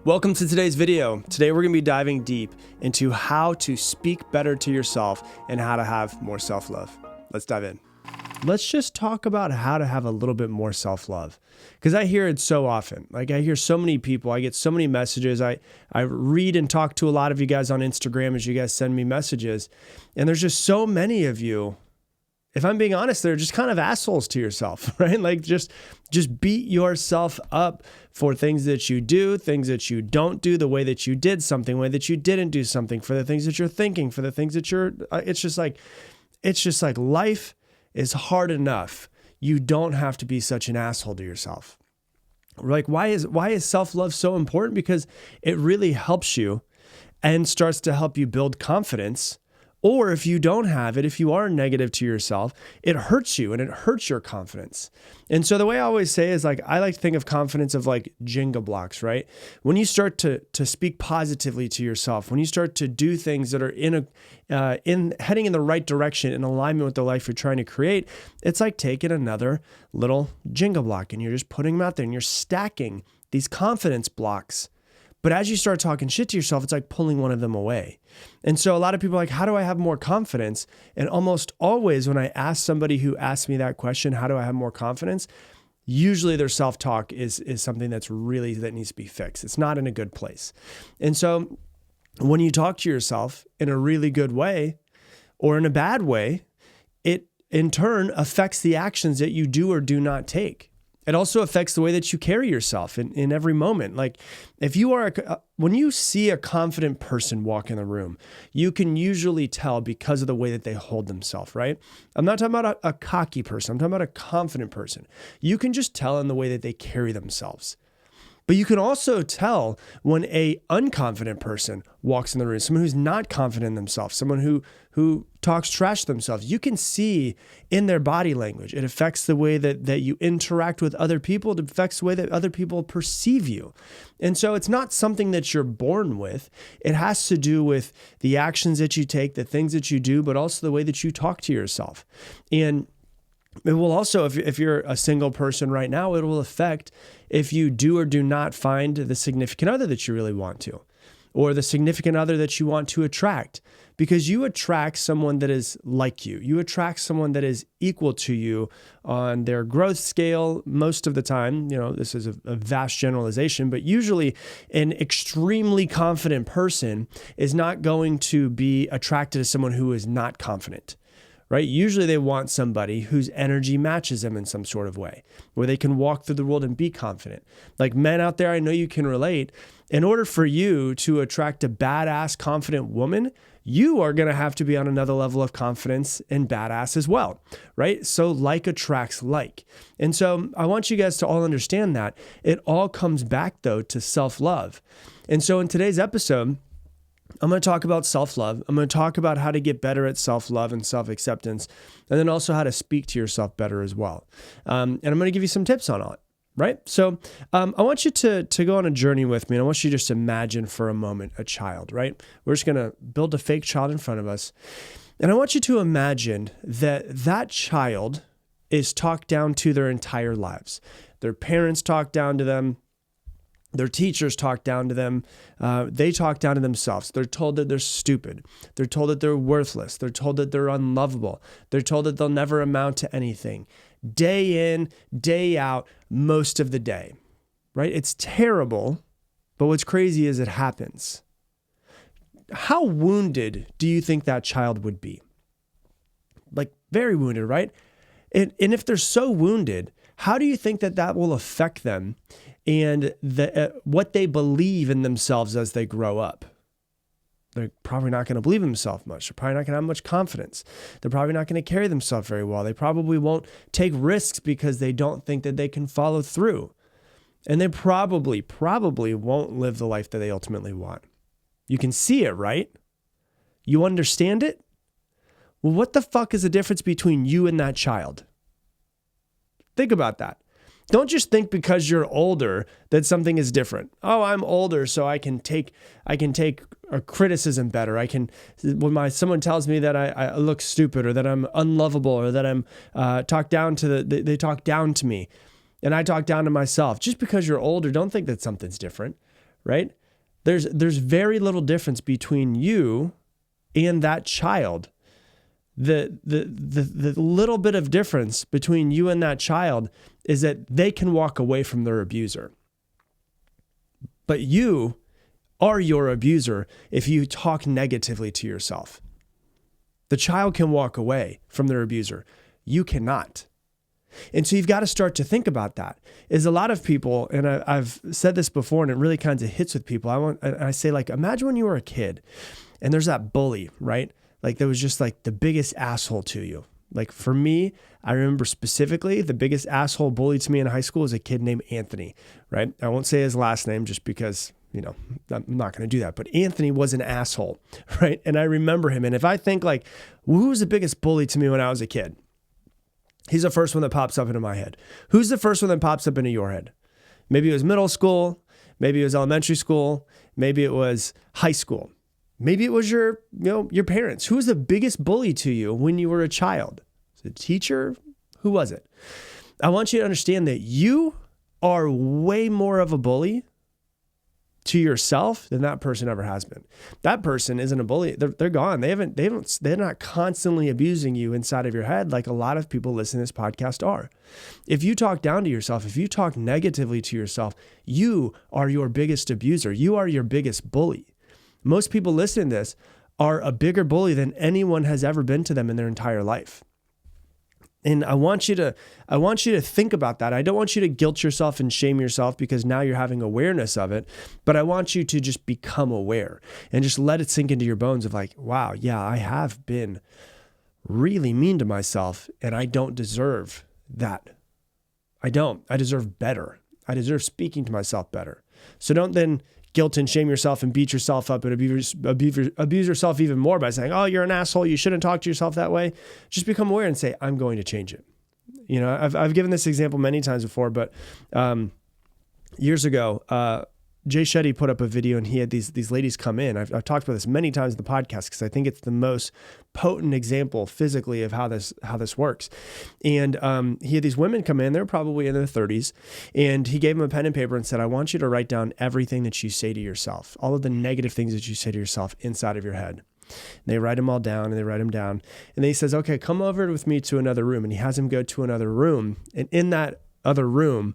Welcome to today's video. Today we're going to be diving deep into how to speak better to yourself and how to have more self-love. Let's dive in. Let's just talk about how to have a little bit more self-love, because I hear it so often. Like, I hear so many people, I get so many messages. I read and talk to a lot of you guys on Instagram as you guys send me messages, and there's just so many of you. If I'm being honest, they're just kind of assholes to yourself, right? Like just beat yourself up for things that you do, things that you don't do, the way that you did something, the way that you didn't do something, for the things that you're thinking, for the things that it's just like life is hard enough. You don't have to be such an asshole to yourself. Like, why is self-love so important? Because it really helps you and starts to help you build confidence. Or if you don't have it, if you are negative to yourself, it hurts you and it hurts your confidence. And so the way I always say is, like, I like to think of confidence of like Jenga blocks, right? When you start to speak positively to yourself, when you start to do things that are heading in the right direction, in alignment with the life you're trying to create, it's like taking another little Jenga block and you're just putting them out there and you're stacking these confidence blocks. But as you start talking shit to yourself, it's like pulling one of them away. And so a lot of people are like, how do I have more confidence? And almost always when I ask somebody who asks me that question, how do I have more confidence? Usually their self-talk is something that needs to be fixed. It's not in a good place. And so when you talk to yourself in a really good way or in a bad way, it in turn affects the actions that you do or do not take. It also affects the way that you carry yourself in every moment. Like, if you are, when you see a confident person walk in the room, you can usually tell because of the way that they hold themselves, right? I'm not talking about a cocky person. I'm talking about a confident person. You can just tell in the way that they carry themselves. But you can also tell when a unconfident person walks in the room, someone who's not confident in themselves, someone who talks trash to themselves. You can see in their body language. It affects the way that you interact with other people. It affects the way that other people perceive you. And so it's not something that you're born with. It has to do with the actions that you take, the things that you do, but also the way that you talk to yourself. And it will also, if you're a single person right now, it will affect if you do or do not find the significant other that you really want to, or the significant other that you want to attract, because you attract someone that is like you. You attract someone that is equal to you on their growth scale most of the time. You know, this is a vast generalization, but usually an extremely confident person is not going to be attracted to someone who is not confident. Right? Usually they want somebody whose energy matches them in some sort of way, where they can walk through the world and be confident. Like, men out there, I know you can relate. In order for you to attract a badass, confident woman, you are going to have to be on another level of confidence and badass as well, right? So like attracts like. And so I want you guys to all understand that. It all comes back, though, to self-love. And so in today's episode, I'm going to talk about self-love. I'm going to talk about how to get better at self-love and self-acceptance, and then also how to speak to yourself better as well. And I'm going to give you some tips on it, right? So I want you to go on a journey with me, and I want you to just imagine for a moment a child, right? We're just going to build a fake child in front of us, and I want you to imagine that child is talked down to their entire lives. Their parents talk down to them. Their teachers talk down to them. They talk down to themselves. They're told that they're stupid. They're told that they're worthless. They're told that they're unlovable. They're told that they'll never amount to anything. Day in, day out, most of the day, right? It's terrible, but what's crazy is it happens. How wounded do you think that child would be? Like, very wounded, right? And if they're so wounded, how do you think that will affect them and what they believe in themselves as they grow up? They're probably not going to believe in themselves much. They're probably not going to have much confidence. They're probably not going to carry themselves very well. They probably won't take risks because they don't think that they can follow through. And they probably won't live the life that they ultimately want. You can see it, right? You understand it? Well, what the fuck is the difference between you and that child? Think about that. Don't just think because you're older that something is different. Oh, I'm older, so I can take a criticism better. When someone tells me that I look stupid or that I'm unlovable or that I'm talked down to, they talk down to me, and I talk down to myself. Just because you're older, don't think that something's different, right? There's very little difference between you and that child. The little bit of difference between you and that child is that they can walk away from their abuser. But you are your abuser if you talk negatively to yourself. The child can walk away from their abuser. You cannot. And so you've got to start to think about that. Is a lot of people, and I've said this before, and it really kind of hits with people. I say, like, imagine when you were a kid and there's that bully, right? Like, that was just like the biggest asshole to you. Like, for me, I remember specifically the biggest asshole bully to me in high school was a kid named Anthony, right? I won't say his last name just because, I'm not going to do that. But Anthony was an asshole, right? And I remember him. And if I think, like, who was the biggest bully to me when I was a kid? He's the first one that pops up into my head. Who's the first one that pops up into your head? Maybe it was middle school. Maybe it was elementary school. Maybe it was high school. Maybe it was your parents. Who was the biggest bully to you when you were a child? Was it a teacher? Who was it? I want you to understand that you are way more of a bully to yourself than that person ever has been. That person isn't a bully. They're gone. They're not constantly abusing you inside of your head like a lot of people listening to this podcast are. If you talk down to yourself, if you talk negatively to yourself, you are your biggest abuser. You are your biggest bully. Most people listening to this are a bigger bully than anyone has ever been to them in their entire life. And I want you to think about that. I don't want you to guilt yourself and shame yourself because now you're having awareness of it, but I want you to just become aware and just let it sink into your bones of, like, wow, yeah, I have been really mean to myself and I don't deserve that. I deserve better. I deserve speaking to myself better. So don't then guilt and shame yourself and beat yourself up and abuse yourself even more by saying, oh, you're an asshole, you shouldn't talk to yourself that way. Just become aware and say, I'm going to change it. I've given this example many times before, but years ago, Jay Shetty put up a video and he had these ladies come in. I've talked about this many times in the podcast because I think it's the most potent example physically of how this works. And he had these women come in. They're probably in their 30s. And he gave them a pen and paper and said, I want you to write down everything that you say to yourself, all of the negative things that you say to yourself inside of your head. And they write them all down and they write them down. And then he says, okay, come over with me to another room. And he has them go to another room. And in that other room,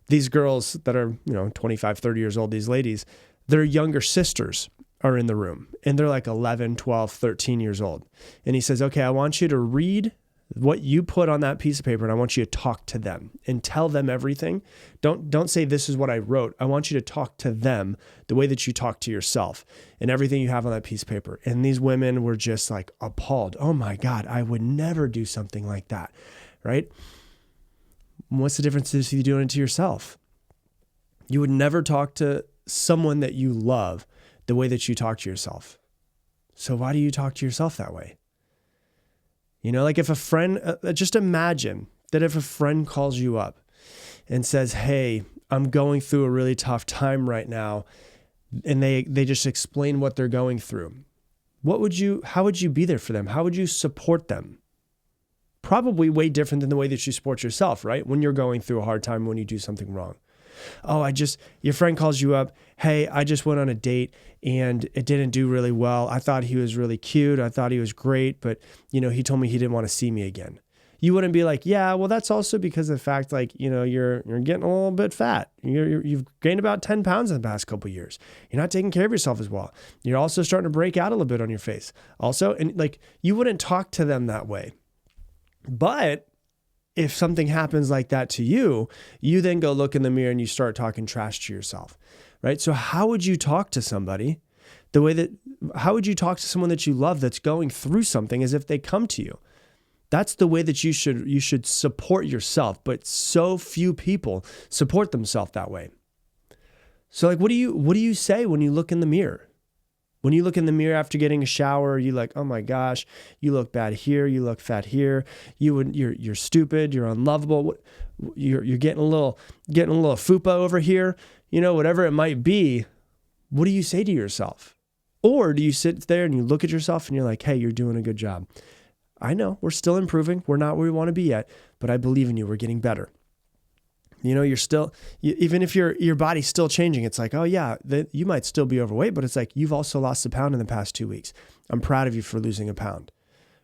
these girls that are, 25, 30 years old, these ladies, their younger sisters are in the room and they're like 11, 12, 13 years old. And he says, okay, I want you to read what you put on that piece of paper and I want you to talk to them and tell them everything. Don't say this is what I wrote. I want you to talk to them the way that you talk to yourself and everything you have on that piece of paper. And these women were just like appalled. Oh my God, I would never do something like that, right? What's the difference if you do it to yourself? You would never talk to someone that you love the way that you talk to yourself. So why do you talk to yourself that way? Like if a friend, just imagine that if a friend calls you up and says, hey, I'm going through a really tough time right now, and they just explain what they're going through. How would you be there for them? How would you support them? Probably way different than the way that you support yourself, right? When you're going through a hard time, when you do something wrong. Oh, your friend calls you up. Hey, I just went on a date and it didn't do really well. I thought he was really cute. I thought he was great, but he told me he didn't want to see me again. You wouldn't be like, yeah, well, that's also because of the fact, like, you're getting a little bit fat. You've gained about 10 pounds in the past couple of years. You're not taking care of yourself as well. You're also starting to break out a little bit on your face. Also, and like, you wouldn't talk to them that way. But if something happens like that to you, you then go look in the mirror and you start talking trash to yourself, right? So how would you talk to somebody how would you talk to someone that you love that's going through something as if they come to you? That's the way that you should support yourself, but so few people support themselves that way. So like, what do you say when you look in the mirror? When you look in the mirror after getting a shower, you're like, oh my gosh, you look bad here, you look fat here, you're stupid, you're unlovable, you're getting a little fupa over here, whatever it might be. What do you say to yourself? Or do you sit there and you look at yourself and you're like, hey, you're doing a good job. I know we're still improving. We're not where we want to be yet, but I believe in you. We're getting better. You're still, even if your body's still changing, it's like, oh yeah, you might still be overweight, but it's like, you've also lost a pound in the past 2 weeks. I'm proud of you for losing a pound,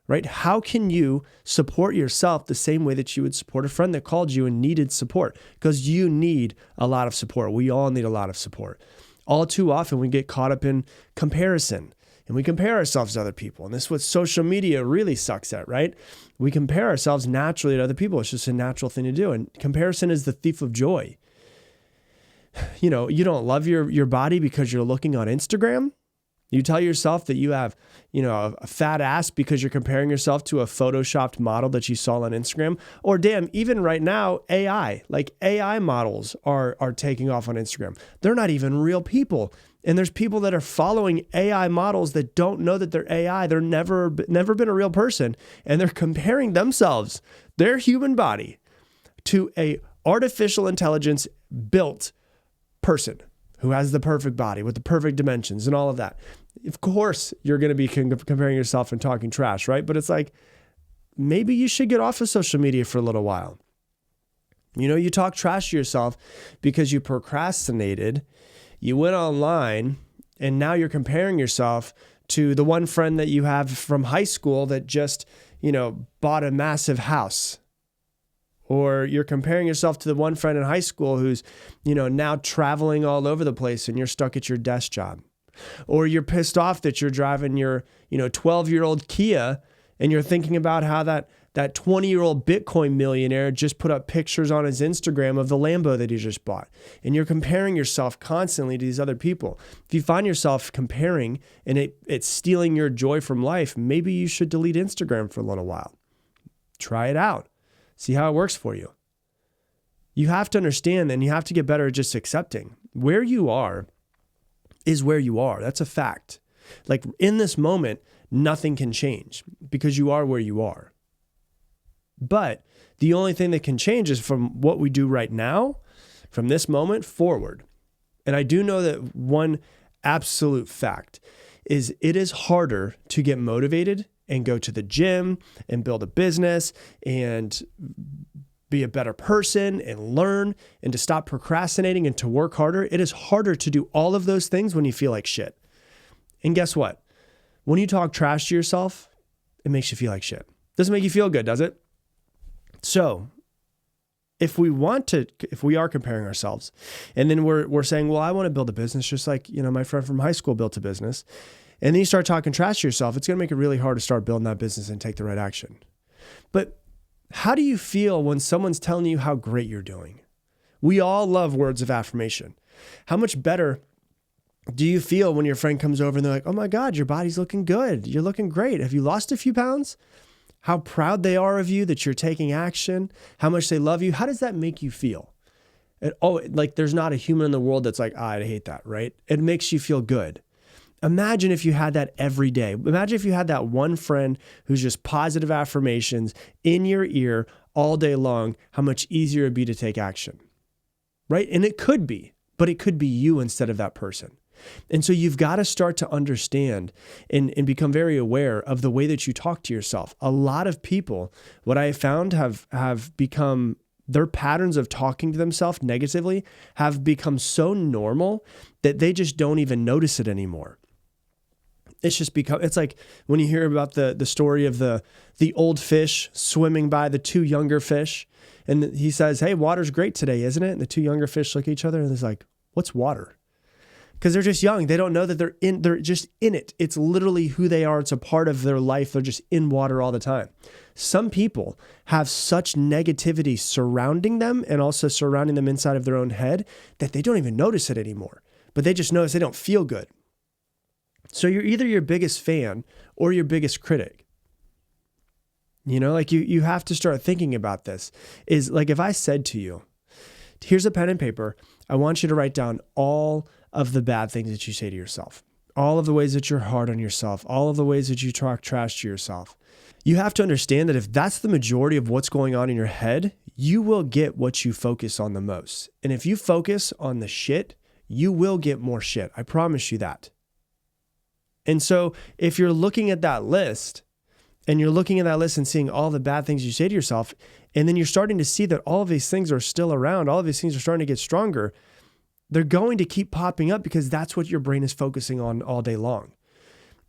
right? How can you support yourself the same way that you would support a friend that called you and needed support? Because you need a lot of support. We all need a lot of support. All too often we get caught up in comparison and we compare ourselves to other people. And this is what social media really sucks at, right? We compare ourselves naturally to other people. It's just a natural thing to do. And comparison is the thief of joy. You don't love your body because you're looking on Instagram. You tell yourself that you have, a fat ass because you're comparing yourself to a photoshopped model that you saw on Instagram. Or damn, even right now, AI models are taking off on Instagram. They're not even real people. And there's people that are following AI models that don't know that they're AI. They're never been a real person. And they're comparing themselves, their human body, to a artificial intelligence built person who has the perfect body with the perfect dimensions and all of that. Of course, you're going to be comparing yourself and talking trash, right? But it's like, maybe you should get off of social media for a little while. You talk trash to yourself because you procrastinated, you went online, and now you're comparing yourself to the one friend that you have from high school that just, bought a massive house. Or you're comparing yourself to the one friend in high school who's, now traveling all over the place and you're stuck at your desk job. Or you're pissed off that you're driving your, 12-year-old Kia and you're thinking about how that 20-year-old Bitcoin millionaire just put up pictures on his Instagram of the Lambo that he just bought. And you're comparing yourself constantly to these other people. If you find yourself comparing and it's stealing your joy from life, maybe you should delete Instagram for a little while. Try it out. See how it works for you. You have to understand and you have to get better at just accepting. Where you are is where you are. That's a fact. Like in this moment, nothing can change because you are where you are. But the only thing that can change is from what we do right now, from this moment forward. And I do know that one absolute fact is it is harder to get motivated and go to the gym and build a business and be a better person and learn and to stop procrastinating and to work harder. It is harder to do all of those things when you feel like shit. And guess what? When you talk trash to yourself, it makes you feel like shit. Doesn't make you feel good, does it? So if we are comparing ourselves and then we're saying, well, I want to build a business just like, my friend from high school built a business. And then you start talking trash to yourself, it's going to make it really hard to start building that business and take the right action. But how do you feel when someone's telling you how great you're doing? We all love words of affirmation. How much better do you feel when your friend comes over and they're like, oh my God, your body's looking good. You're looking great. Have you lost a few pounds? How proud they are of you that you're taking action, how much they love you. How does that make you feel? There's not a human in the world that's like, I hate that, right? It makes you feel good. Imagine if you had that every day. Imagine if you had that one friend who's just positive affirmations in your ear all day long, how much easier it'd be to take action, right? And it could be, but it could be you instead of that person. And so you've got to start to understand and become very aware of the way that you talk to yourself. A lot of people, what I have found have become, their patterns of talking to themselves negatively have become so normal that they just don't even notice it anymore. It's like when you hear about the story of the old fish swimming by the two younger fish. And he says, hey, water's great today, isn't it? And the two younger fish look at each other and they're like, what's water? Because they're just young. They don't know that they're just in it. It's literally who they are. It's a part of their life. They're just in water all the time. Some people have such negativity surrounding them and also surrounding them inside of their own head that they don't even notice it anymore. But they just notice they don't feel good. So you're either your biggest fan or your biggest critic. You have to start thinking about this. Is like if I said to you, here's a pen and paper. I want you to write down all of the bad things that you say to yourself, all of the ways that you're hard on yourself, all of the ways that you talk trash to yourself. You have to understand that if that's the majority of what's going on in your head, you will get what you focus on the most. And if you focus on the shit, you will get more shit. I promise you that. And so if you're looking at that list and you're looking at that list and seeing all the bad things you say to yourself, and then you're starting to see that all of these things are still around, all of these things are starting to get stronger, they're going to keep popping up because that's what your brain is focusing on all day long.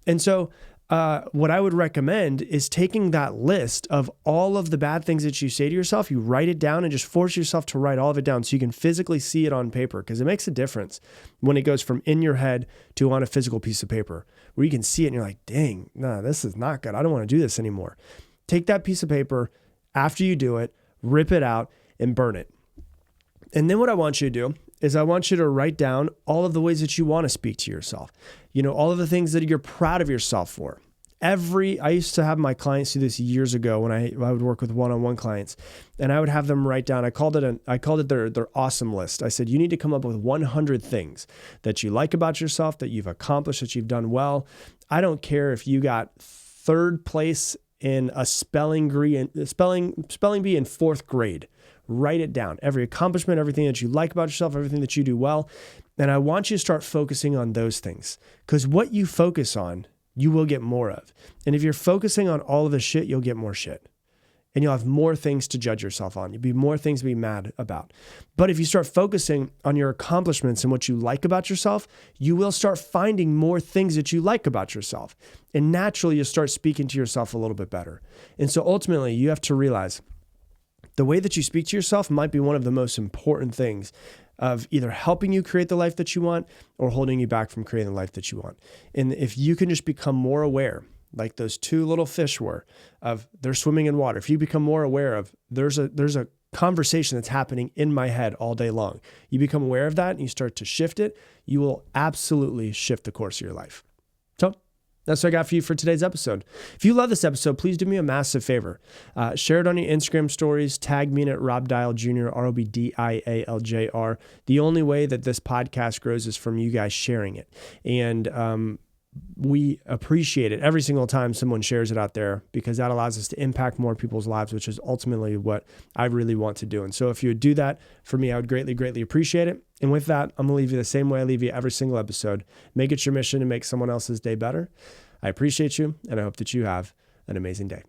And so what I would recommend is taking that list of all of the bad things that you say to yourself, you write it down and just force yourself to write all of it down so you can physically see it on paper, because it makes a difference when it goes from in your head to on a physical piece of paper where you can see it and you're like, dang, no, this is not good. I don't want to do this anymore. Take that piece of paper after you do it, rip it out and burn it. And then what I want you to do is I want you to write down all of the ways that you want to speak to yourself. All of the things that you're proud of yourself for. I used to have my clients do this years ago when I would work with one-on-one clients, and I would have them write down, I called it their awesome list. I said, you need to come up with 100 things that you like about yourself, that you've accomplished, that you've done well. I don't care if you got third place in a spelling bee in fourth grade. Write it down. Every accomplishment, everything that you like about yourself, everything that you do well. And I want you to start focusing on those things, because what you focus on, you will get more of. And if you're focusing on all of the shit, you'll get more shit. And you'll have more things to judge yourself on. You'll be more things to be mad about. But if you start focusing on your accomplishments and what you like about yourself, you will start finding more things that you like about yourself. And naturally, you'll start speaking to yourself a little bit better. And so ultimately, you have to realize the way that you speak to yourself might be one of the most important things of either helping you create the life that you want or holding you back from creating the life that you want. And if you can just become more aware, like those two little fish were, of they're swimming in water. If you become more aware of there's a conversation that's happening in my head all day long, you become aware of that and you start to shift it, you will absolutely shift the course of your life. So that's what I got for you for today's episode. If you love this episode, please do me a massive favor. Share it on your Instagram stories. Tag me in at Rob Dial Jr., ROBDIALJR. The only way that this podcast grows is from you guys sharing it. And we appreciate it every single time someone shares it out there, because that allows us to impact more people's lives, which is ultimately what I really want to do. And so if you would do that for me, I would greatly, greatly appreciate it. And with that, I'm going to leave you the same way I leave you every single episode. Make it your mission to make someone else's day better. I appreciate you, and I hope that you have an amazing day.